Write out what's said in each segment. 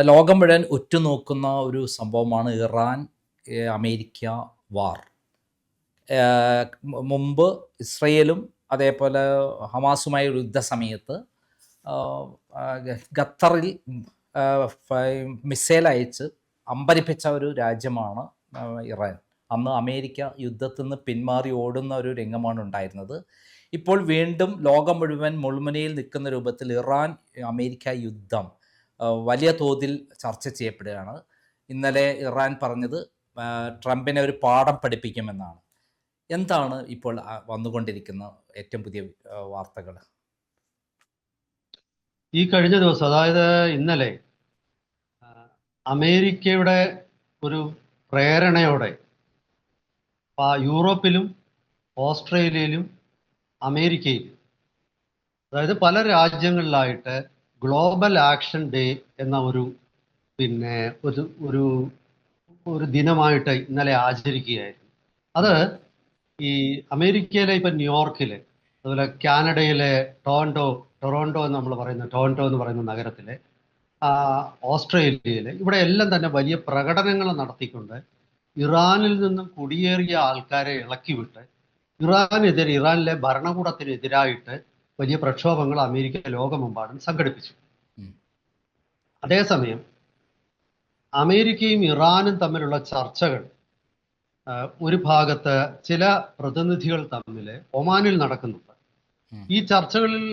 ലോകം മുഴുവൻ ഉറ്റുനോക്കുന്ന ഒരു സംഭവമാണ് ഇറാൻ അമേരിക്ക വാർ. മുമ്പ് ഇസ്രയേലും അതേപോലെ ഹമാസുമായ ഒരു യുദ്ധസമയത്ത് ഖത്തറിൽ മിസൈൽ അയച്ച് അമ്പരിപ്പിച്ച ഒരു രാജ്യമാണ് ഇറാൻ. അന്ന് അമേരിക്ക യുദ്ധത്തിൽ നിന്ന് പിന്മാറി ഓടുന്ന ഒരു രംഗമാണ് ഉണ്ടായിരുന്നത്. ഇപ്പോൾ വീണ്ടും ലോകം മുഴുവൻ മുൾമുനയിൽ നിൽക്കുന്ന രൂപത്തിൽ ഇറാൻ അമേരിക്ക യുദ്ധം വലിയ തോതിൽ ചർച്ച ചെയ്യപ്പെടുകയാണ്. ഇന്നലെ ഇറാൻ പറഞ്ഞത് ട്രംപിനെ ഒരു പാഠം പഠിപ്പിക്കുമെന്നാണ്. എന്താണ് ഇപ്പോൾ വന്നുകൊണ്ടിരിക്കുന്ന ഏറ്റവും പുതിയ വാർത്തകൾ? ഈ കഴിഞ്ഞ ദിവസം, അതായത് ഇന്നലെ, അമേരിക്കയുടെ ഒരു പ്രേരണയോടെ യൂറോപ്പിലും ഓസ്ട്രേലിയയിലും അമേരിക്കയിലും, അതായത് പല രാജ്യങ്ങളിലായിട്ട് ഗ്ലോബൽ ആക്ഷൻ ഡേ എന്ന ഒരു ഒരു ദിനമായിട്ട് ഇന്നലെ ആചരിക്കുകയായിരുന്നു. അത് ഈ അമേരിക്കയിലെ ഇപ്പം ന്യൂയോർക്കിലെ, അതുപോലെ കാനഡയിലെ ടൊറോണ്ടോ എന്ന് നമ്മൾ പറയുന്ന ടൊറോണ്ടോ എന്ന് പറയുന്ന നഗരത്തിലെ, ഓസ്ട്രേലിയയിലെ, ഇവിടെ എല്ലാം തന്നെ വലിയ പ്രകടനങ്ങൾ നടത്തിക്കൊണ്ട് ഇറാനിൽ നിന്നും കുടിയേറിയ ആൾക്കാരെ ഇളക്കിവിട്ട് ഇറാനിലെ ഭരണകൂടത്തിനെതിരായിട്ട് വലിയ പ്രക്ഷോഭങ്ങൾ അമേരിക്ക ലോകമെമ്പാടും സംഘടിപ്പിച്ചു. അതേസമയം അമേരിക്കയും ഇറാനും തമ്മിലുള്ള ചർച്ചകൾ ഒരു ഭാഗത്ത് ചില പ്രതിനിധികൾ തമ്മിൽ ഒമാനിൽ നടക്കുന്നുണ്ട്. ഈ ചർച്ചകളിൽ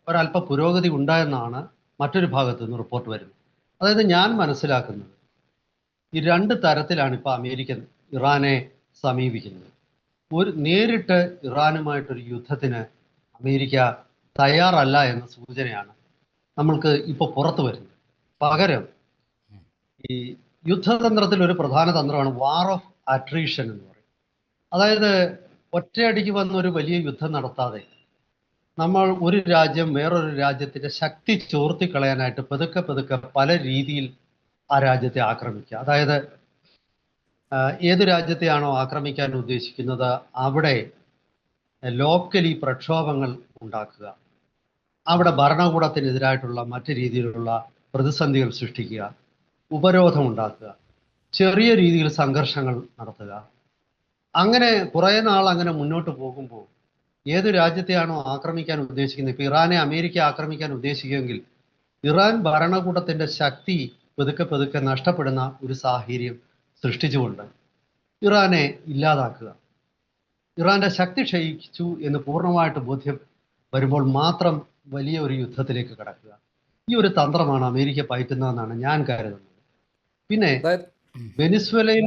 ഒരല്പ പുരോഗതി ഉണ്ടായെന്നാണ് മറ്റൊരു ഭാഗത്ത് നിന്ന് റിപ്പോർട്ട് വരുന്നത്. അതായത് ഞാൻ മനസ്സിലാക്കുന്നത്, ഈ രണ്ട് തരത്തിലാണ് ഇപ്പോൾ അമേരിക്ക ഇറാനെ സമീപിക്കുന്നത്. നേരിട്ട് ഇറാനുമായിട്ടൊരു യുദ്ധത്തിന് അമേരിക്ക തയ്യാറല്ല എന്ന സൂചനയാണ് നമ്മൾക്ക് ഇപ്പോൾ പുറത്തു വരുന്നത്. പകരം ഈ യുദ്ധതന്ത്രത്തിൽ ഒരു പ്രധാന തന്ത്രമാണ് വാർ ഓഫ് അട്രീഷൻ എന്ന് പറയും. അതായത് ഒറ്റയടിക്ക് വന്ന ഒരു വലിയ യുദ്ധം നടത്താതെ നമ്മൾ ഒരു രാജ്യം വേറൊരു രാജ്യത്തിന്റെ ശക്തി ചോർത്തിക്കളയാനായിട്ട് പതുക്കെ പല രീതിയിൽ ആ രാജ്യത്തെ ആക്രമിക്കുക. അതായത് ഏത് രാജ്യത്തെയാണോ ആക്രമിക്കാൻ ഉദ്ദേശിക്കുന്നത് അവിടെ ലോക്കലി പ്രക്ഷോഭങ്ങൾ ഉണ്ടാക്കുക, അവിടെ ഭരണകൂടത്തിനെതിരായിട്ടുള്ള മറ്റു രീതിയിലുള്ള പ്രതിസന്ധികൾ സൃഷ്ടിക്കുക, ഉപരോധം ഉണ്ടാക്കുക, ചെറിയ രീതിയിൽ സംഘർഷങ്ങൾ നടത്തുക. അങ്ങനെ കുറേ നാൾ അങ്ങനെ മുന്നോട്ട് പോകുമ്പോൾ ഏത് രാജ്യത്തെയാണോ ആക്രമിക്കാൻ ഉദ്ദേശിക്കുന്നത്, ഇപ്പം ഇറാനെ അമേരിക്ക ആക്രമിക്കാൻ ഉദ്ദേശിക്കുമെങ്കിൽ ഇറാൻ ഭരണകൂടത്തിന്റെ ശക്തി പതുക്കെ നഷ്ടപ്പെടുന്ന ഒരു സാഹചര്യം സൃഷ്ടിച്ചുകൊണ്ട് ഇറാനെ ഇല്ലാതാക്കുക, ഇറാന്റെ ശക്തി ക്ഷയിച്ചു എന്ന് പൂർണ്ണമായിട്ട് ബോധ്യം വരുമ്പോൾ മാത്രം വലിയ ഒരു യുദ്ധത്തിലേക്ക് കടക്കുക. ഈ ഒരു തന്ത്രമാണ് അമേരിക്ക പയറ്റുന്നതെന്നാണ് ഞാൻ കരുതുന്നത്. പിന്നെ വെനിസ്വേലയിൽ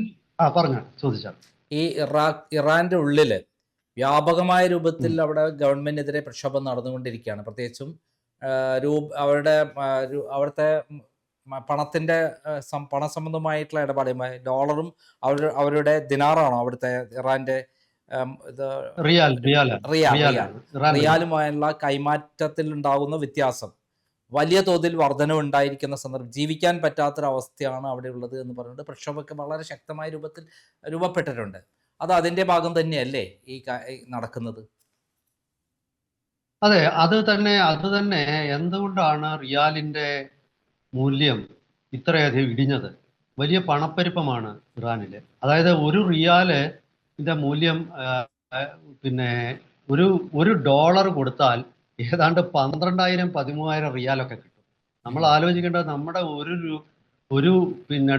ചോദിച്ചാൽ ഈ ഇറാന്റെ ഉള്ളില് വ്യാപകമായ രൂപത്തിൽ അവിടെ ഗവൺമെന്റിനെതിരെ പ്രക്ഷോഭം നടന്നുകൊണ്ടിരിക്കുകയാണ്. പ്രത്യേകിച്ചും അവിടുത്തെ പണത്തിന്റെ പണസംബന്ധമായിട്ടുള്ള ഇടപാടുമായി ഡോളറും അവരുടെ ദിനാറാണോ അവിടുത്തെ ഇറാന്റെ റിയാലുമായുള്ള കൈമാറ്റത്തിൽ ഉണ്ടാകുന്ന വ്യത്യാസം വലിയ തോതിൽ വർധനവുണ്ടായിരിക്കുന്ന സന്ദർഭം, ജീവിക്കാൻ പറ്റാത്തൊരവസ്ഥയാണ് അവിടെ ഉള്ളത് എന്ന് പറഞ്ഞുകൊണ്ട് പ്രക്ഷോഭമൊക്കെ വളരെ ശക്തമായ രൂപത്തിൽ രൂപപ്പെട്ടിട്ടുണ്ട്. അത് അതിന്റെ ഭാഗം തന്നെയല്ലേ ഈ നടക്കുന്നത്? അതെ, അത് തന്നെ എന്തുകൊണ്ടാണ് റിയാലിന്റെ മൂല്യം ഇത്രയധികം ഇടിഞ്ഞത്? വലിയ പണപ്പെരുപ്പമാണ് ഇറാനില്. അതായത് ഒരു റിയാലിന്റെ മൂല്യം ഒരു ഡോളർ കൊടുത്താൽ ഏതാണ്ട് 12,000-13,000 റിയാലൊക്കെ കിട്ടും. നമ്മൾ ആലോചിക്കേണ്ടത്, നമ്മുടെ ഒരു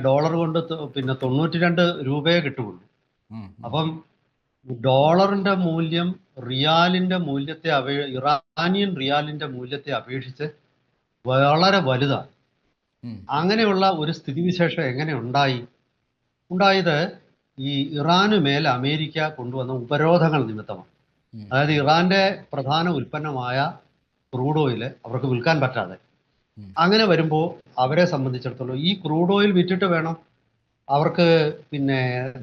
ഡോളർ കൊണ്ട് 92 രൂപയെ കിട്ടുകയുള്ളൂ. അപ്പം ഡോളറിന്റെ മൂല്യം ഇറാനിയൻ റിയാലിന്റെ മൂല്യത്തെ അപേക്ഷിച്ച് വളരെ വലുതാണ്. അങ്ങനെയുള്ള ഒരു സ്ഥിതിവിശേഷം എങ്ങനെ ഉണ്ടായത് ഈ ഇറാന് മേൽ അമേരിക്ക കൊണ്ടുവന്ന ഉപരോധങ്ങൾ നിമിത്തമാണ്. അതായത് ഇറാന്റെ പ്രധാന ഉൽപ്പന്നമായ ക്രൂഡ് ഓയിൽ അവർക്ക് വിൽക്കാൻ പറ്റാതെ, അങ്ങനെ വരുമ്പോൾ അവരെ സംബന്ധിച്ചിടത്തോളം ഈ ക്രൂഡ് ഓയിൽ വിറ്റിട്ട് വേണം അവർക്ക്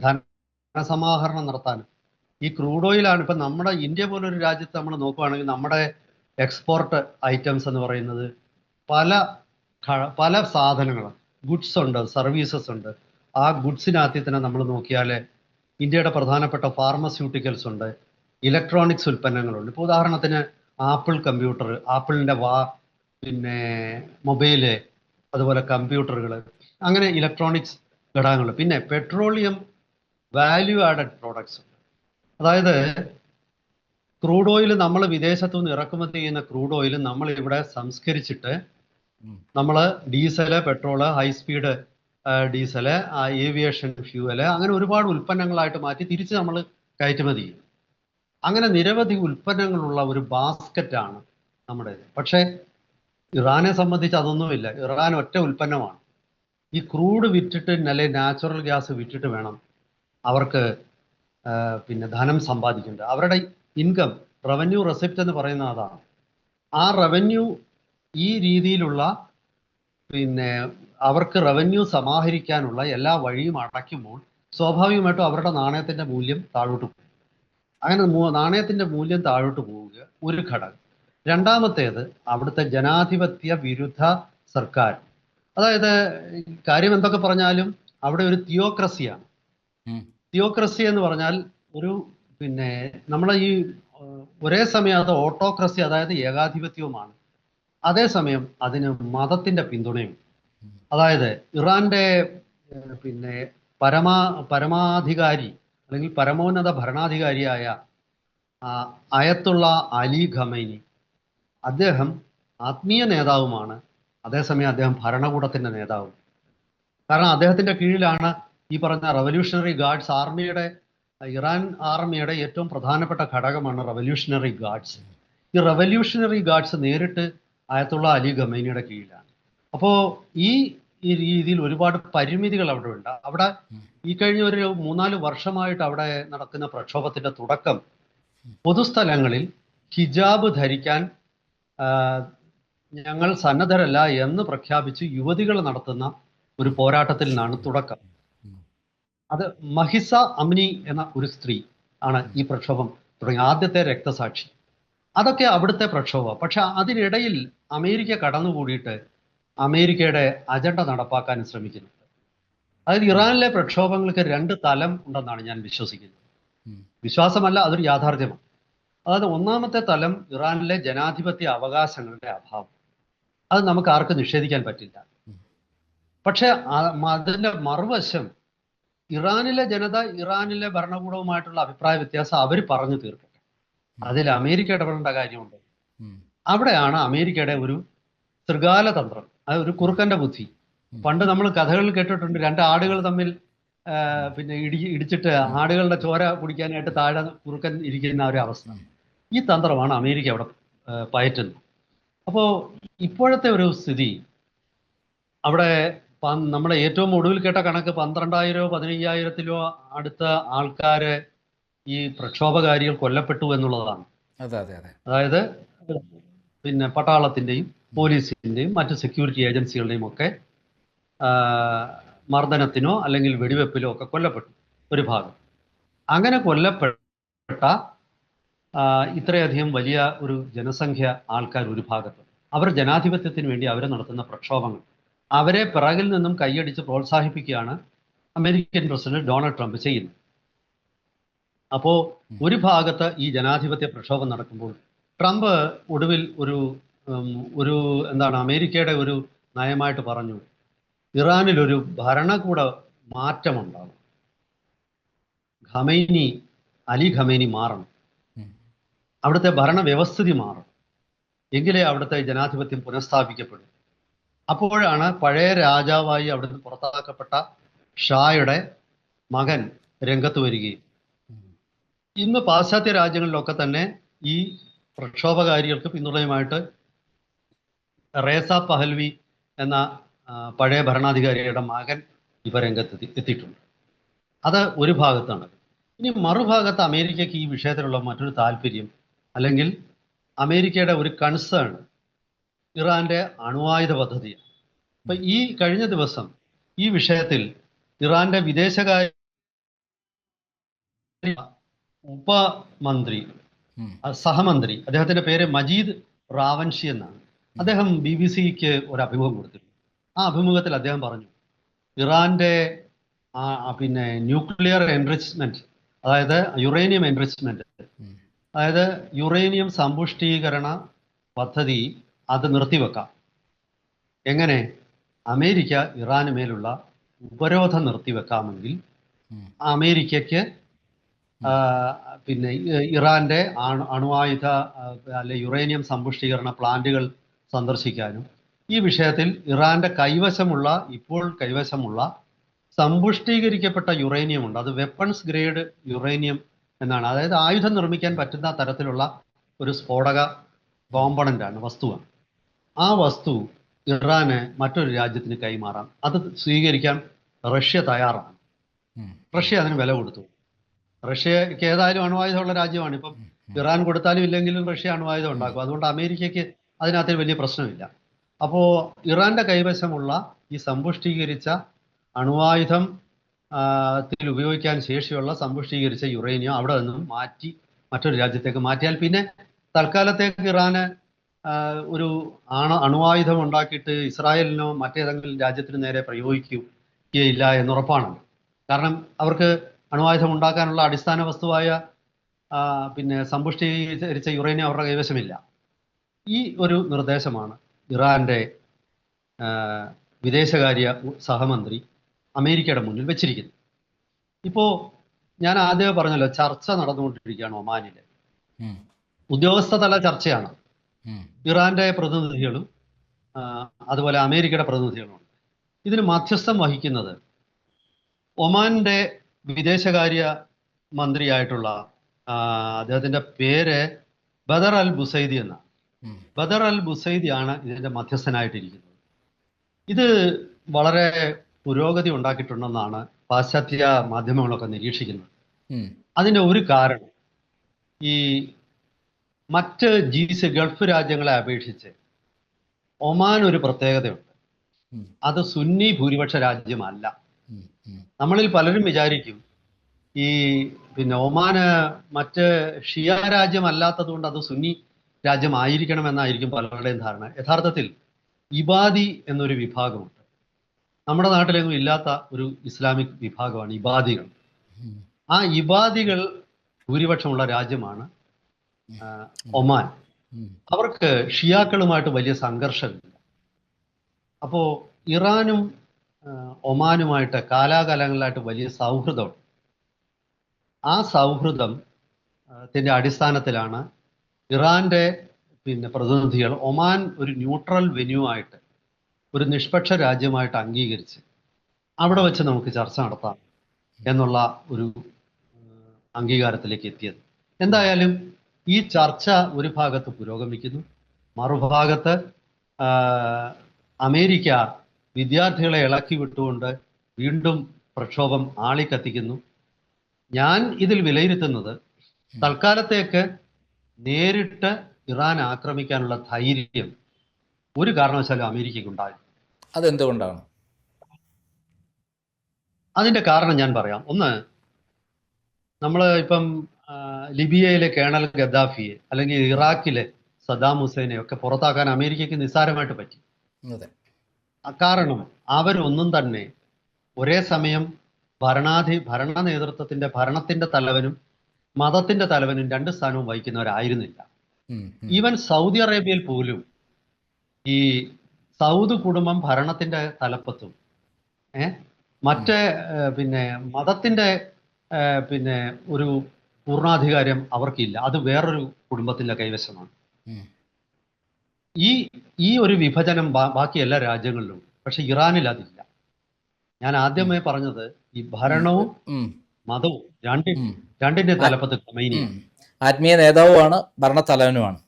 ധനസമാഹരണം നടത്താൻ. ഈ ക്രൂഡ് ഓയിലാണ് ഇപ്പം നമ്മുടെ ഇന്ത്യ പോലൊരു രാജ്യത്ത് നമ്മൾ നോക്കുകയാണെങ്കിൽ നമ്മുടെ എക്സ്പോർട്ട് ഐറ്റംസ് എന്ന് പറയുന്നത് പല സാധനങ്ങളും, ഗുഡ്സ് ഉണ്ട്, സർവീസസ് ഉണ്ട്. ആ ഗുഡ്സിനകത്തിൽ തന്നെ നമ്മൾ നോക്കിയാൽ ഇന്ത്യയുടെ പ്രധാനപ്പെട്ട ഫാർമസ്യൂട്ടിക്കൽസ് ഉണ്ട്, ഇലക്ട്രോണിക്സ് ഉൽപ്പന്നങ്ങളുണ്ട്. ഇപ്പോൾ ഉദാഹരണത്തിന് ആപ്പിൾ കമ്പ്യൂട്ടർ, ആപ്പിളിൻ്റെ മൊബൈല്, അതുപോലെ കമ്പ്യൂട്ടറുകൾ, അങ്ങനെ ഇലക്ട്രോണിക്സ് ഘടകങ്ങൾ, പിന്നെ പെട്രോളിയം വാല്യൂ ആഡഡ് പ്രോഡക്ട്സ്. അതായത് ക്രൂഡ് ഓയിൽ നമ്മൾ വിദേശത്തു നിന്ന് ഇറക്കുമതി ചെയ്യുന്ന ക്രൂഡ് ഓയിൽ നമ്മൾ ഇവിടെ സംസ്കരിച്ചിട്ട് നമ്മൾ diesel, petrol, high speed diesel, aviation fuel, അങ്ങനെ ഒരുപാട് ഉൽപ്പന്നങ്ങളായിട്ട് മാറ്റി തിരിച്ച് നമ്മൾ കയറ്റുമതി ചെയ്യും. അങ്ങനെ നിരവധി ഉൽപ്പന്നങ്ങളുള്ള ഒരു ബാസ്ക്കറ്റാണ് നമ്മുടേത്. പക്ഷേ ഇറാനെ സംബന്ധിച്ച് അതൊന്നുമില്ല. ഇറാൻ ഒറ്റ ഉൽപ്പന്നമാണ്. ഈ ക്രൂഡ് വിറ്റിട്ട് അല്ലെങ്കിൽ നാച്ചുറൽ ഗ്യാസ് വിറ്റിട്ട് വേണം അവർക്ക് പിന്നെ ധനം സമ്പാദിക്കേണ്ടത്. അവരുടെ ഇൻകം, റവന്യൂ റെസിപ്റ്റ് എന്ന് പറയുന്ന അതാണ്. ആ റവന്യൂ ഈ രീതിയിലുള്ള പിന്നെ അവർക്ക് റവന്യൂ സമാഹരിക്കാനുള്ള എല്ലാ വഴിയും അടയ്ക്കുമ്പോൾ സ്വാഭാവികമായിട്ടും അവരുടെ നാണയത്തിന്റെ മൂല്യം താഴോട്ട് പോകും. അങ്ങനെ നാണയത്തിന്റെ മൂല്യം താഴോട്ട് പോവുക ഒരു ഘടകം. രണ്ടാമത്തേത് അവിടുത്തെ ജനാധിപത്യ വിരുദ്ധ സർക്കാർ. അതായത് കാര്യം എന്തൊക്കെ പറഞ്ഞാലും അവിടെ ഒരു തിയോക്രസിയാണ്. തിയോക്രസി എന്ന് പറഞ്ഞാൽ ഒരു പിന്നെ നമ്മളെ ഈ ഒരേ സമയം അത് ഓട്ടോക്രസി, അതായത് ഏകാധിപത്യവുമാണ്, അതേസമയം അതിന് മതത്തിന്റെ പിന്തുണയും. അതായത് ഇറാന്റെ പിന്നെ പരമാധികാരി അല്ലെങ്കിൽ പരമോന്നത ഭരണാധികാരിയായ അയത്തുള്ള അലി ഖമൈനി, അദ്ദേഹം ആത്മീയ നേതാവുമാണ്, അതേസമയം അദ്ദേഹം ഭരണകൂടത്തിന്റെ നേതാവും. കാരണം അദ്ദേഹത്തിന്റെ കീഴിലാണ് ഈ പറഞ്ഞ റവല്യൂഷണറി ഗാർഡ്സ് ആർമിയുടെ, ഇറാൻ ആർമിയുടെ ഏറ്റവും പ്രധാനപ്പെട്ട ഘടകമാണ് റവല്യൂഷണറി ഗാർഡ്സ്. ഈ റവല്യൂഷണറി ഗാർഡ്സ് നേരിട്ട് അയത്തുള്ള അലി ഖമൈനിയുടെ കീഴിലാണ്. അപ്പോൾ ഈ രീതിയിൽ ഒരുപാട് പരിമിതികൾ അവിടെ ഉണ്ട്. അവിടെ ഈ കഴിഞ്ഞ ഒരു 3-4 വർഷമായിട്ട് അവിടെ നടക്കുന്ന പ്രക്ഷോഭത്തിന്റെ തുടക്കം പൊതുസ്ഥലങ്ങളിൽ ഹിജാബ് ധരിക്കാൻ ഞങ്ങൾ സന്നദ്ധരല്ല എന്ന് പ്രഖ്യാപിച്ച് യുവതികൾ നടത്തുന്ന ഒരു പോരാട്ടത്തിൽ നിന്നാണ് തുടക്കം. അത് മഹിസ അമ്നി എന്ന ഒരു സ്ത്രീ ആണ് ഈ പ്രക്ഷോഭം തുടങ്ങിയ ആദ്യത്തെ രക്തസാക്ഷി. അതൊക്കെ അവിടുത്തെ പ്രക്ഷോഭം. പക്ഷെ അതിനിടയിൽ അമേരിക്ക കടന്നുകൂടിയിട്ട് അമേരിക്കയുടെ അജണ്ട നടപ്പാക്കാൻ ശ്രമിക്കുന്നുണ്ട്. അതായത് ഇറാനിലെ പ്രക്ഷോഭങ്ങൾക്ക് 2 തലം ഉണ്ടെന്നാണ് ഞാൻ വിശ്വസിക്കുന്നത്. വിശ്വാസമല്ല, അതൊരു യാഥാർത്ഥ്യമാണ്. അതായത് ഒന്നാമത്തെ തലം ഇറാനിലെ ജനാധിപത്യ അവകാശങ്ങളുടെ അഭാവം. അത് നമുക്ക് ആർക്കും നിഷേധിക്കാൻ പറ്റില്ല. പക്ഷെ അതിന്റെ മറുവശം ഇറാനിലെ ജനത ഇറാനിലെ ഭരണകൂടവുമായിട്ടുള്ള അഭിപ്രായ വ്യത്യാസം അവർ പറഞ്ഞു തീർക്കട്ടെ, അതിൽ അമേരിക്ക ഇടപെടേണ്ട കാര്യമുണ്ട്. അവിടെയാണ് അമേരിക്കയുടെ ഒരു ത്രികാല തന്ത്രം, അത് ഒരു കുറുക്കന്റെ ബുദ്ധി. പണ്ട് നമ്മൾ കഥകളിൽ കേട്ടിട്ടുണ്ട്, 2 ആടുകൾ തമ്മിൽ പിന്നെ ഇടിച്ചിട്ട് ആടുകളുടെ ചോര കുടിക്കാനായിട്ട് താഴെ കുറുക്കൻ ഇരിക്കുന്ന ഒരു അവസ്ഥ. ഈ തന്ത്രമാണ് അമേരിക്ക അവിടെ പയറ്റുന്നത്. അപ്പോൾ ഇപ്പോഴത്തെ ഒരു സ്ഥിതി അവിടെ നമ്മുടെ ഏറ്റവും ഒടുവിൽ കേട്ട കണക്ക് 12,000-15,000 അടുത്ത ആൾക്കാര് ഈ പ്രക്ഷോഭകാരികൾ കൊല്ലപ്പെട്ടു എന്നുള്ളതാണ്. അതായത് പിന്നെ പട്ടാളത്തിന്റെയും പോലീസിന്റെയും മറ്റ് സെക്യൂരിറ്റി ഏജൻസികളുടെയും ഒക്കെ മർദ്ദനത്തിനോ അല്ലെങ്കിൽ വെടിവെപ്പിലോ ഒക്കെ കൊല്ലപ്പെട്ടു ഒരു ഭാഗം. അങ്ങനെ കൊല്ലപ്പെട്ട ഇത്രയധികം വലിയ ഒരു ജനസംഖ്യ ആൾക്കാർ ഒരു ഭാഗത്ത്, അവർ ജനാധിപത്യത്തിന് വേണ്ടി അവർ നടത്തുന്ന പ്രക്ഷോഭങ്ങൾ, അവരെ പിറകിൽ നിന്നും കൈയടിച്ച് പ്രോത്സാഹിപ്പിക്കുകയാണ് അമേരിക്കൻ പ്രസിഡന്റ് ഡൊണാൾഡ് ട്രംപ് ചെയ്യുന്നത്. അപ്പോൾ ഒരു ഭാഗത്ത് ഈ ജനാധിപത്യ പ്രക്ഷോഭം നടക്കുമ്പോൾ ട്രംപ് ഒടുവിൽ ഒരു എന്താണ് അമേരിക്കയുടെ ഒരു നയമായിട്ട് പറഞ്ഞു, ഇറാനിൽ ഒരു ഭരണകൂട മാറ്റമുണ്ടാകും, അലി ഖമൈനി മാറണം, അവിടുത്തെ ഭരണ വ്യവസ്ഥിതി മാറും, എങ്കിലേ അവിടുത്തെ ജനാധിപത്യം പുനഃസ്ഥാപിക്കപ്പെടും. അപ്പോഴാണ് പഴയ രാജാവായി അവിടുന്ന് പുറത്താക്കപ്പെട്ട ഷായുടെ മകൻ രംഗത്ത് വരികയും ഇന്ന് പാശ്ചാത്യ രാജ്യങ്ങളിലൊക്കെ തന്നെ ഈ പ്രക്ഷോഭകാരികൾക്ക് പിന്തുണയുമായിട്ട് റേസ പഹൽവി എന്ന പഴയ ഭരണാധികാരിയുടെ മകൻ ഇവ രംഗത്ത് എത്തിയിട്ടുണ്ട്. അത് ഒരു ഭാഗത്താണ്. ഇനി മറുഭാഗത്ത് അമേരിക്കയ്ക്ക് ഈ വിഷയത്തിലുള്ള മറ്റൊരു താല്പര്യം അല്ലെങ്കിൽ അമേരിക്കയുടെ ഒരു കൺസേൺ ഇറാന്റെ അണുവായുധ പദ്ധതിയാണ്. അപ്പൊ ഈ കഴിഞ്ഞ ദിവസം ഈ വിഷയത്തിൽ ഇറാന്റെ വിദേശകാര്യ ഉപമന്ത്രി സഹമന്ത്രി, അദ്ദേഹത്തിന്റെ പേര് മജീദ് റാവൻഷി എന്നാണ്, അദ്ദേഹം BBC-ക്ക് ഒരു അഭിമുഖം കൊടുത്തിരുന്നു. ആ അഭിമുഖത്തിൽ അദ്ദേഹം പറഞ്ഞു, ഇറാന്റെ പിന്നെ ന്യൂക്ലിയർ എൻറിച്ച്മെന്റ്, അതായത് യുറേനിയം എൻറിച്ച്മെന്റ്, അതായത് യുറേനിയം സമ്പുഷ്ടീകരണ പദ്ധതി അത് നിർത്തിവെക്കാം. എങ്ങനെ? അമേരിക്ക ഇറാന് മേലുള്ള ഉപരോധം നിർത്തിവെക്കാമെങ്കിൽ ഉം. അമേരിക്കയ്ക്ക് ഉം. ആ, പിന്നെ ഇറാന്റെ അണുവായുധ അല്ലെ യുറേനിയം സമ്പുഷ്ടീകരണ പ്ലാന്റുകൾ സന്ദർശിക്കാനും ഈ വിഷയത്തിൽ ഇറാന്റെ ഇപ്പോൾ കൈവശമുള്ള സമ്പുഷ്ടീകരിക്കപ്പെട്ട യുറേനിയം ഉണ്ട്. അത് വെപ്പൺസ് ഗ്രേഡ് യുറേനിയം എന്നാണ്. അതായത് ആയുധം നിർമ്മിക്കാൻ പറ്റുന്ന തരത്തിലുള്ള ഒരു സ്ഫോടക കോമ്പണന്റ് ആണ്, വസ്തുവാണ്. ആ വസ്തു ഇറാന് മറ്റൊരു രാജ്യത്തിന് കൈമാറാം. അത് സ്വീകരിക്കാൻ റഷ്യ തയ്യാറാണ്. ഉം. റഷ്യ അതിന് വില കൊടുത്തു. റഷ്യക്ക് ഏതായാലും അണുവായുധമുള്ള രാജ്യമാണ്. ഇപ്പം ഇറാൻ കൊടുത്താലും ഇല്ലെങ്കിലും റഷ്യ അണുവായുധം ഉണ്ടാക്കും. അതുകൊണ്ട് അമേരിക്കയ്ക്ക് അതിനകത്ത് വലിയ പ്രശ്നമില്ല. അപ്പോൾ ഇറാന്റെ കൈവശമുള്ള ഈ സമ്പുഷ്ടീകരിച്ച അണുവായുധം ത്തിൽ ഉപയോഗിക്കാൻ ശേഷിയുള്ള സമ്പുഷ്ടീകരിച്ച യുറേനിയം അവിടെ നിന്നും മാറ്റി മറ്റൊരു രാജ്യത്തേക്ക് മാറ്റിയാൽ പിന്നെ തൽക്കാലത്തേക്ക് ഇറാന് ഒരു അണുവായുധം ഉണ്ടാക്കിയിട്ട് ഇസ്രായേലിനോ മറ്റേതെങ്കിലും രാജ്യത്തിന് നേരെ പ്രയോഗിക്കുകയില്ല എന്നുറപ്പാണല്ലോ. കാരണം അവർക്ക് അണുവായുധം ഉണ്ടാക്കാനുള്ള അടിസ്ഥാന വസ്തുവായ പിന്നെ സമ്പുഷ്ടീകരിച്ച യുറേനിയം അവരുടെ കൈവശമില്ല. ഈ ഒരു നിർദ്ദേശമാണ് ഇറാന്റെ വിദേശകാര്യ സഹമന്ത്രി അമേരിക്കയുടെ മുന്നിൽ വെച്ചിരിക്കുന്നത്. ഇപ്പോൾ ഞാൻ ആദ്യമേ പറഞ്ഞല്ലോ, ചർച്ച നടന്നുകൊണ്ടിരിക്കുകയാണ് ഒമാനിൽ. ഉദ്യോഗസ്ഥ തല ചർച്ചയാണ്. ഇറാന്റെ പ്രതിനിധികളും അതുപോലെ അമേരിക്കയുടെ പ്രതിനിധികളും. ഇതിന് മധ്യസ്ഥം വഹിക്കുന്നത് ഒമാന്റെ വിദേശകാര്യ മന്ത്രിയായിട്ടുള്ള അദ്ദേഹത്തിന്റെ പേര് ബദർ അൽ ബുസൈദി എന്നാണ്. ബദർ അൽ ബുസൈദിയാണ് ഇതിന്റെ മധ്യസ്ഥനായിട്ടിരിക്കുന്നത്. ഇത് വളരെ പുരോഗതി ഉണ്ടാക്കിയിട്ടുണ്ടെന്നാണ് പാശ്ചാത്യ മാധ്യമങ്ങളൊക്കെ നിരീക്ഷിക്കുന്നത്. അതിന്റെ ഒരു കാരണം ഈ മറ്റ് ഗൾഫ് രാജ്യങ്ങളെ അപേക്ഷിച്ച് ഒമാൻ ഒരു പ്രത്യേകതയുണ്ട്. അത് സുന്നി ഭൂരിപക്ഷ രാജ്യമല്ല. നമ്മളിൽ പലരും വിചാരിക്കും ഈ പിന്നെ ഒമാന് മറ്റ് ഷിയ രാജ്യമല്ലാത്തത് കൊണ്ട് അത് സുന്നി രാജ്യമായിരിക്കണമെന്നായിരിക്കും പലരുടെയും ധാരണ. യഥാർത്ഥത്തിൽ ഇബാദി എന്നൊരു വിഭാഗമുണ്ട്. നമ്മുടെ നാട്ടിലെങ്ങും ഇല്ലാത്ത ഒരു ഇസ്ലാമിക് വിഭാഗമാണ് ഇബാദികൾ. ആ ഇബാദികൾ ഭൂരിപക്ഷമുള്ള രാജ്യമാണ് ഒമാൻ. അവർക്ക് ഷിയാക്കളുമായിട്ട് വലിയ സംഘർഷമില്ല. അപ്പോ ഇറാനും ഒമാനുമായിട്ട് കാലാകാലങ്ങളിലായിട്ട് വലിയ സൗഹൃദമുണ്ട്. ആ സൗഹൃദത്തിന്റെ അടിസ്ഥാനത്തിലാണ് ഇറാന്റെ പിന്നെ പ്രതിനിധികൾ ഒമാൻ ഒരു ന്യൂട്രൽ വെന്യൂ ആയിട്ട്, ഒരു നിഷ്പക്ഷ രാജ്യമായിട്ട് അംഗീകരിച്ച് അവിടെ വെച്ച് നമുക്ക് ചർച്ച നടത്താം എന്നുള്ള ഒരു അംഗീകാരത്തിലേക്ക് എത്തിയത്. എന്തായാലും ഈ ചർച്ച ഒരു ഭാഗത്ത് പുരോഗമിക്കുന്നു, മറുഭാഗത്ത് അമേരിക്ക വിദ്യാർത്ഥികളെ ഇളക്കി വിട്ടുകൊണ്ട് വീണ്ടും പ്രക്ഷോഭം ആളിക്കത്തിക്കുന്നു. ഞാൻ ഇതിൽ വിലയിരുത്തുന്നത് തൽക്കാലത്തേക്ക് നേരിട്ട് ഇറാൻ ആക്രമിക്കാനുള്ള ധൈര്യം ഒരു കാരണവശാലും അമേരിക്കയ്ക്ക് ഉണ്ടാകും. അതെന്തുകൊണ്ടാണ്? അതിന്റെ കാരണം ഞാൻ പറയാം. ഒന്ന്, നമ്മൾ ഇപ്പം ലിബിയയിലെ കേണൽ ഗദ്ദാഫിയെ അല്ലെങ്കിൽ ഇറാഖിലെ സദ്ദാം ഹുസൈനെ ഒക്കെ പുറത്താക്കാൻ അമേരിക്കയ്ക്ക് നിസ്സാരമായിട്ട് പറ്റി. കാരണം അവരൊന്നും തന്നെ ഒരേ സമയം ഭരണ നേതൃത്വത്തിന്റെ ഭരണത്തിന്റെ തലവനും മതത്തിന്റെ തലവനും രണ്ട് സ്ഥാനവും വഹിക്കുന്നവരായിരുന്നില്ല. ഈവൻ സൗദി അറേബ്യയിൽ പോലും ഈ സൗദ് കുടുംബം ഭരണത്തിന്റെ തലപ്പത്തും മറ്റേ പിന്നെ മതത്തിന്റെ പിന്നെ ഒരു പൂർണ്ണാധികാരം അവർക്കില്ല. അത് വേറൊരു കുടുംബത്തിന്റെ കൈവശമാണ്. ഈ ഒരു വിഭജനം ബാക്കി എല്ലാ രാജ്യങ്ങളിലും, പക്ഷെ ഇറാനിൽ അതില്ല. ഞാൻ ആദ്യമേ പറഞ്ഞത് ഈ ഭരണവും മതവും രണ്ടിന്റെ തലപ്പത്ത് ഖമൈനിയാണ്. ആത്മീയ നേതാവുമാണ്, ഭരണത്തലവനുമാണ്.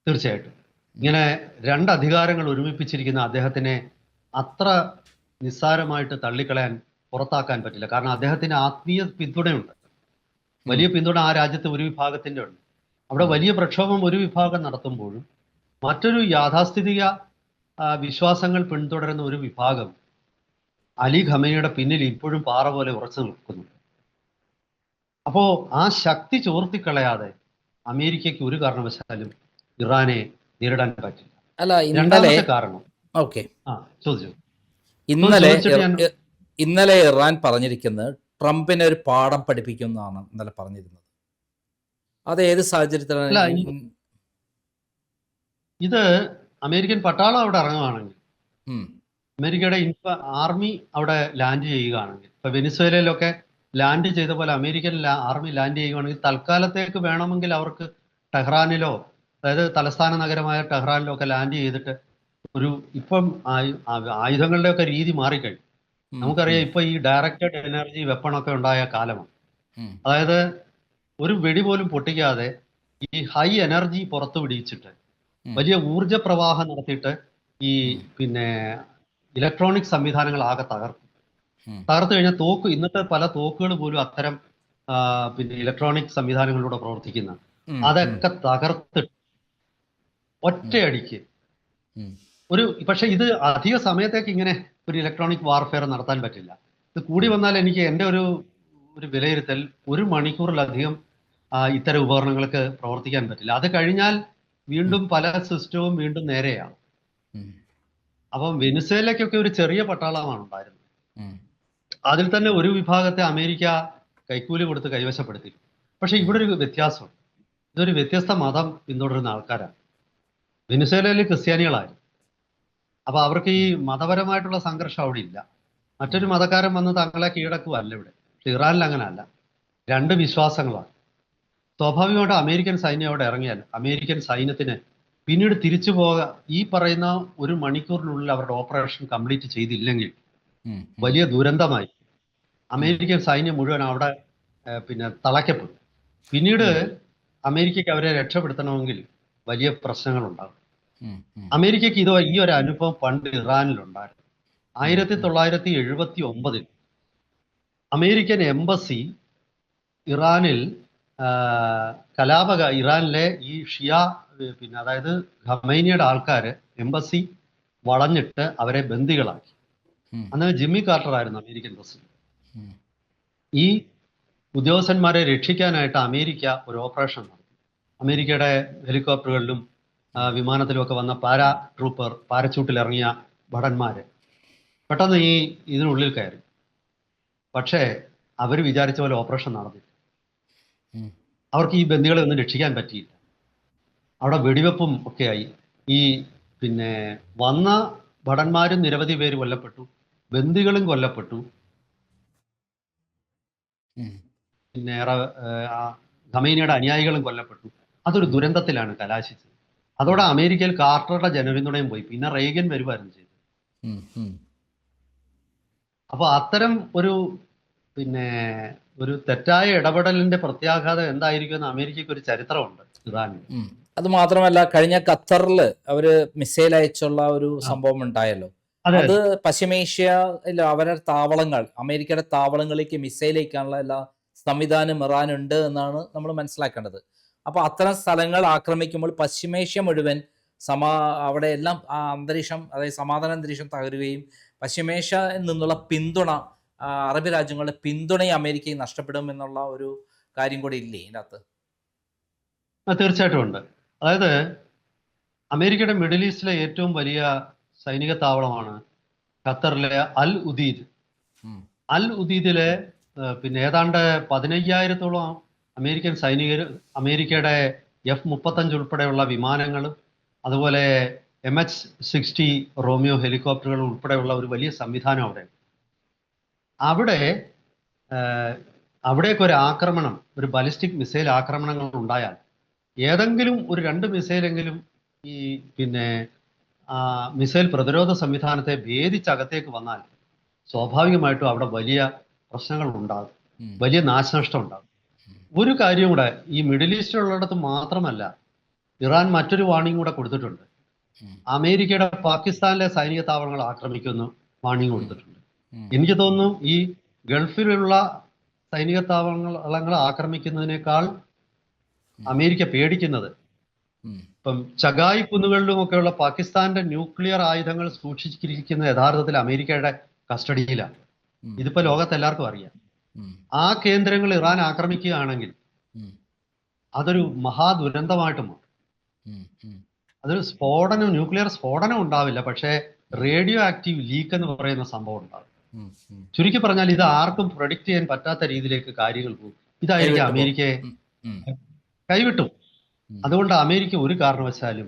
തീർച്ചയായിട്ടും ഇങ്ങനെ രണ്ട് അധികാരങ്ങൾ ഒരുമിപ്പിച്ചിരിക്കുന്ന അദ്ദേഹത്തിനെ അത്ര നിസ്സാരമായിട്ട് തള്ളിക്കളയാൻ, പുറത്താക്കാൻ പറ്റില്ല. കാരണം അദ്ദേഹത്തിന് ആത്മീയ പിന്തുണയുണ്ട്, വലിയ പിന്തുണ ആ രാജ്യത്ത് ഒരു വിഭാഗത്തിന്റെ ഉണ്ട്. അവിടെ വലിയ പ്രക്ഷോഭം ഒരു വിഭാഗം നടത്തുമ്പോഴും മറ്റൊരു യാഥാസ്ഥിതിക വിശ്വാസങ്ങൾ പിന്തുടരുന്ന ഒരു വിഭാഗം അലി ഖമേനിയുടെ പിന്നിൽ ഇപ്പോഴും പാറ പോലെ ഉറച്ചു നിൽക്കുന്നുണ്ട്. അപ്പോ ആ ശക്തി ചോർത്തിക്കളയാതെ അമേരിക്കയ്ക്ക് ഒരു കാരണവശാലും ഇറാനെ നേരിടാൻ പറ്റില്ല. അല്ല, രണ്ടാമത്തെ കാരണം ചോദിച്ചു. ഇന്നലെ ഇറാൻ പറഞ്ഞിരിക്കുന്നത് ട്രംപിനെ ഒരു പാഠം പഠിപ്പിക്കുന്നതാണ് ഇന്നലെ പറഞ്ഞിരുന്നത്. അത് ഏത് സാഹചര്യത്തിലാണ്? ഇത് അമേരിക്കൻ പട്ടാളം അവിടെ ഇറങ്ങുകയാണെങ്കിൽ ഉം, അമേരിക്കയുടെ ആർമി അവിടെ ലാൻഡ് ചെയ്യുകയാണെങ്കിൽ, ഇപ്പൊ വെനിസ്വേലയിലൊക്കെ ലാൻഡ് ചെയ്ത പോലെ അമേരിക്കൻ ആർമി ലാൻഡ് ചെയ്യുകയാണെങ്കിൽ തൽക്കാലത്തേക്ക് വേണമെങ്കിൽ അവർക്ക് ടെഹ്റാനിലോ, അതായത് തലസ്ഥാന നഗരമായ ടെഹ്റാനിലോ ഒക്കെ ലാൻഡ് ചെയ്തിട്ട് ഒരു ഇപ്പം ആയുധങ്ങളുടെ ഒക്കെ രീതി മാറിക്കഴിഞ്ഞു. ഉം, നമുക്കറിയാം ഉം, ഇപ്പൊ ഈ ഡയറക്റ്റഡ് എനർജി വെപ്പണൊക്കെ ഉണ്ടായ കാലമാണ്. ഉം, അതായത് ഒരു വെടി പോലും പൊട്ടിക്കാതെ ഈ ഹൈ എനർജി പുറത്തു വിടിയിച്ചിട്ട് ഉം, വലിയ ഊർജ പ്രവാഹം നടത്തിയിട്ട് ഈ ഉം, പിന്നെ ഇലക്ട്രോണിക് സംവിധാനങ്ങൾ ആകെ ഉം, തകർത്തു കഴിഞ്ഞാൽ ഇന്നത്തെ പല തോക്കുകൾ പോലും അത്തരം പിന്നെ ഇലക്ട്രോണിക് സംവിധാനങ്ങളിലൂടെ പ്രവർത്തിക്കുന്ന ഉം, ഉം, അതൊക്കെ തകർത്ത് ഉം, ഒറ്റയടിക്ക് ഉം, പക്ഷെ ഇത് അധിക സമയത്തേക്ക് ഇങ്ങനെ ഒരു ഇലക്ട്രോണിക് വാർഫെയർ നടത്താൻ പറ്റില്ല. ഇത് കൂടി ഉം, വന്നാൽ എനിക്ക് എൻ്റെ ഒരു വിലയിരുത്തൽ 1 മണിക്കൂറിലധികം ഇത്തരം ഉപകരണങ്ങൾക്ക് പ്രവർത്തിക്കാൻ പറ്റില്ല. അത് കഴിഞ്ഞാൽ ഉം, വീണ്ടും പല സിസ്റ്റവും വീണ്ടും നേരെയാണ്. ഉം, അപ്പം വെനിസ്വേലയ്ക്കൊക്കെ ഒരു ചെറിയ പട്ടാളമാണ് ഉണ്ടായിരുന്നത്. ഉം, അതിൽ തന്നെ ഒരു വിഭാഗത്തെ അമേരിക്ക കൈക്കൂലി കൊടുത്ത് കൈവശപ്പെടുത്തി. പക്ഷെ ഉം, ഇവിടെ ഒരു വ്യത്യാസമുണ്ട്. ഇതൊരു വ്യത്യസ്ത മതം പിന്തുടരുന്ന ആൾക്കാരാണ്. വെനിസ്വേലയിൽ ക്രിസ്ത്യാനികളായിരുന്നു. അപ്പൊ അവർക്ക് ഈ ഉം, മതപരമായിട്ടുള്ള സംഘർഷം അവിടെ ഇല്ല. ഉം, മറ്റൊരു മതക്കാരൻ വന്ന് തങ്ങളെ കീഴടക്കുവല്ല ഇവിടെ. പക്ഷെ ഇറാനിൽ അങ്ങനെയല്ല. രണ്ട് വിശ്വാസങ്ങളാണ്. സ്വാഭാവികമായിട്ട് അമേരിക്കൻ സൈന്യം അവിടെ ഇറങ്ങിയാൽ അമേരിക്കൻ സൈന്യത്തിന് പിന്നീട് തിരിച്ചു ഈ പറയുന്ന 1 മണിക്കൂറിനുള്ളിൽ അവരുടെ ഓപ്പറേഷൻ കംപ്ലീറ്റ് ചെയ്തില്ലെങ്കിൽ ഉം, വലിയ ദുരന്തമായി. ഉം, അമേരിക്കൻ സൈന്യം മുഴുവൻ അവിടെ പിന്നെ തളയ്ക്കപ്പെടും. പിന്നീട് ഉം, അമേരിക്കയ്ക്ക് അവരെ രക്ഷപ്പെടുത്തണമെങ്കിൽ വലിയ പ്രശ്നങ്ങളുണ്ടാകും. ഉം, ഉം, അമേരിക്കയ്ക്ക് ഈ ഒരു അനുഭവം പണ്ട് ഇറാനിലുണ്ടായിരുന്നു. ഉം, 1979 അമേരിക്കൻ എംബസി ഇറാനിൽ ഇറാനിലെ ഈ ഷിയ പിന്നെ അതായത് ഖമൈനിയുടെ ആൾക്കാര് എംബസി വളഞ്ഞിട്ട് അവരെ ബന്ദികളാക്കി. ഉം, അന്ന് ജിമ്മി കാർട്ടർ ആയിരുന്നു അമേരിക്കൻ പ്രസിഡന്റ്. ഉം, ഈ ഉദ്യോഗസ്ഥന്മാരെ രക്ഷിക്കാനായിട്ട് അമേരിക്ക ഒരു ഓപ്പറേഷൻ നടത്തി. അമേരിക്കയുടെ ഹെലികോപ്റ്ററുകളിലും വിമാനത്തിലും ഒക്കെ വന്ന പാരച്യൂട്ടിൽ ഇറങ്ങിയ ഭടന്മാര് പെട്ടെന്ന് ഇതിനുള്ളിൽ കയറി. പക്ഷേ അവർ വിചാരിച്ച പോലെ ഓപ്പറേഷൻ നടന്നില്ല. ഉം, അവർക്ക് ഈ ബന്ദികളെ ഒന്നും രക്ഷിക്കാൻ പറ്റിയില്ല. അവിടെ വെടിവെപ്പും ഒക്കെയായി. ഈ പിന്നെ വന്ന ഭടന്മാരും നിരവധി പേര് കൊല്ലപ്പെട്ടു, ബന്ദികളും കൊല്ലപ്പെട്ടു. ഉം, പിന്നെ ഖമൈനിയുടെ അനുയായികളും കൊല്ലപ്പെട്ടു. അതൊരു ദുരന്തത്തിലാണ് കലാശിച്ചത്. അതോടെ അമേരിക്കയിൽ കാർട്ടറുടെ ജനപിന്തുണയും പോയി. പിന്നെ റേഗൻ വരുമായിരുന്നു ചെയ്തത്. ഉം, ഉം. അപ്പൊ അത്തരം പിന്നെ ഒരു തെറ്റായ ഇടപെടലിന്റെ പ്രത്യാഘാതം എന്തായിരിക്കുമെന്ന് അമേരിക്കയ്ക്ക് ഒരു ചരിത്രമുണ്ട് ഇറാനിൽ. അത് മാത്രമല്ല, കഴിഞ്ഞ ഖത്തറിൽ അവര് മിസൈൽ അയച്ചുള്ള ഒരു സംഭവം ഉണ്ടായല്ലോ. അതെ അത് പശ്ചിമേഷ്യയിൽ അവരുടെ താവളങ്ങൾ, അമേരിക്കയുടെ താവളങ്ങളിലേക്ക് മിസൈൽ അയക്കാനുള്ള എല്ലാ സംവിധാനം ഇറാനുണ്ട് എന്നാണ് നമ്മൾ മനസ്സിലാക്കേണ്ടത്. അപ്പോൾ അത്തരം സ്ഥലങ്ങൾ ആക്രമിക്കുമ്പോൾ പശ്ചിമേഷ്യ മുഴുവൻ അവിടെ എല്ലാം ആ അന്തരീക്ഷം, അതായത് സമാധാന അന്തരീക്ഷം തകരുകയും പശ്ചിമേഷ്യയിൽ നിന്നുള്ള പിന്തുണ, അറബ് രാജ്യങ്ങളുടെ പിന്തുണയും അമേരിക്കയിൽ നഷ്ടപ്പെടും എന്നുള്ള ഒരു കാര്യം കൂടി ഇല്ലേ ഇതിനകത്ത്? തീർച്ചയായിട്ടും ഉണ്ട്. അതായത് അമേരിക്കയുടെ മിഡിൽ ഈസ്റ്റിലെ ഏറ്റവും വലിയ സൈനിക താവളമാണ് ഖത്തറിലെ അൽ ഉദീദ്. അൽ ഉദീദിലെ പിന്നെ ഏതാണ്ട് 15,000-ഓളം അമേരിക്കൻ സൈനികർ, അമേരിക്കയുടെ F-35 ഉൾപ്പെടെയുള്ള വിമാനങ്ങളും അതുപോലെ MH-60 റോമിയോ ഹെലികോപ്റ്ററുകൾ ഉൾപ്പെടെയുള്ള ഒരു വലിയ സംവിധാനം അവിടെ അവിടേക്കൊരു ആക്രമണം, ഒരു ബാലിസ്റ്റിക് മിസൈൽ ആക്രമണങ്ങൾ ഉണ്ടായാൽ ഏതെങ്കിലും ഒരു 2 മിസൈലെങ്കിലും ഈ പിന്നെ മിസൈൽ പ്രതിരോധ സംവിധാനത്തെ ഭേദിച്ചകത്തേക്ക് വന്നാൽ സ്വാഭാവികമായിട്ടും അവിടെ വലിയ പ്രശ്നങ്ങൾ ഉണ്ടാകും, വലിയ നാശനഷ്ടം ഉണ്ടാകും. ഒരു കാര്യം കൂടെ, ഈ മിഡിൽ ഈസ്റ്റിലുള്ളിടത്ത് മാത്രമല്ല, ഇറാൻ മറ്റൊരു വാർണിംഗ് കൂടെ കൊടുത്തിട്ടുണ്ട്. അമേരിക്കയുടെ പാകിസ്ഥാനിലെ സൈനിക താവളങ്ങൾ ആക്രമിക്കുമെന്ന് വാർണിംഗ് കൊടുത്തിട്ടുണ്ട്. എനിക്ക് തോന്നുന്നു ഈ ഗൾഫിലുള്ള സൈനിക താവളങ്ങൾ ആക്രമിക്കുന്നതിനേക്കാൾ അമേരിക്ക പേടിക്കുന്നത് ഇപ്പം ചഗായ് കുന്നുകളിലുമൊക്കെയുള്ള പാകിസ്ഥാന്റെ ന്യൂക്ലിയർ ആയുധങ്ങൾ സൂക്ഷിച്ചിരിക്കുന്ന യഥാർത്ഥത്തിൽ അമേരിക്കയുടെ കസ്റ്റഡിയിലാണ്. ഇതിപ്പോ ലോകത്ത് എല്ലാവർക്കും അറിയാം. ആ കേന്ദ്രങ്ങൾ ഇറാൻ ആക്രമിക്കുകയാണെങ്കിൽ അതൊരു മഹാദുരന്തമായിട്ട് മാറും. അതൊരു ന്യൂക്ലിയർ സ്ഫോടനം ഉണ്ടാവില്ല, പക്ഷേ റേഡിയോ ആക്റ്റീവ് ലീക്ക് എന്ന് പറയുന്ന സംഭവം ഉണ്ടാകും. ചുരുക്കി പറഞ്ഞാൽ ഇത് ആർക്കും പ്രൊഡിക്റ്റ് ചെയ്യാൻ പറ്റാത്ത രീതിയിലേക്ക് കാര്യങ്ങൾ പോകും. ഇതായിരിക്കും അമേരിക്കയെ കൈവിട്ടു. അതുകൊണ്ട് അമേരിക്ക ഒരു കാരണവശാലും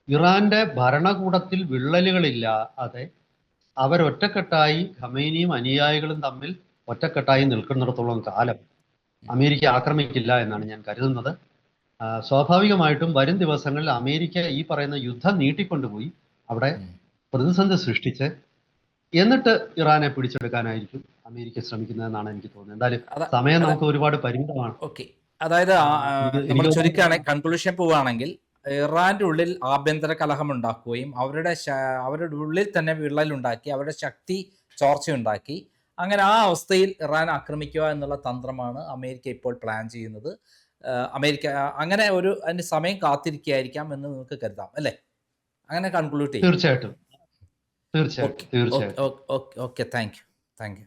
ഇറാന്റെ ഭരണകൂടത്തിൽ വിള്ളലുകളില്ലാതെ അവരൊറ്റക്കെട്ടായി ഖമേനിയും അനുയായികളും തമ്മിൽ ഒറ്റക്കെട്ടായി നിൽക്കുന്നിടത്തോളം കാലം അമേരിക്ക ആക്രമിക്കില്ല എന്നാണ് ഞാൻ കരുതുന്നത്. സ്വാഭാവികമായിട്ടും വരും ദിവസങ്ങളിൽ അമേരിക്ക ഈ പറയുന്ന യുദ്ധം നീട്ടിക്കൊണ്ടുപോയി അവിടെ പ്രതിസന്ധി സൃഷ്ടിച്ച് എന്നിട്ട് ഇറാനെ പിടിച്ചെടുക്കാനായിരിക്കും അമേരിക്ക ശ്രമിക്കുന്നതെന്നാണ് എനിക്ക് തോന്നുന്നത്. എന്തായാലും സമയം നമുക്ക് ഒരുപാട് പരിമിതമാണ്. ഓക്കെ, അതായത് നമ്മൾ ചുരുക്കുകയാണെങ്കിൽ കൺക്ലൂഷൻ പോവുകയാണെങ്കിൽ ഇറാന്റെ ഉള്ളിൽ ആഭ്യന്തര കലഹം ഉണ്ടാക്കുകയും അവരുടെ ഉള്ളിൽ തന്നെ വിള്ളലുണ്ടാക്കി അവരുടെ ശക്തി ചോർച്ചയുണ്ടാക്കി അങ്ങനെ ആ അവസ്ഥയിൽ ഇറാൻ ആക്രമിക്കുക എന്നുള്ള തന്ത്രമാണ് അമേരിക്ക ഇപ്പോൾ പ്ലാൻ ചെയ്യുന്നത്. അമേരിക്ക അങ്ങനെ അതിന് സമയം കാത്തിരിക്കുകയായിരിക്കാം എന്ന് നിങ്ങൾക്ക് കരുതാം അല്ലേ? അങ്ങനെ കൺക്ലൂഡ് ചെയ്യും. തീർച്ചയായിട്ടും. Okay, thank you.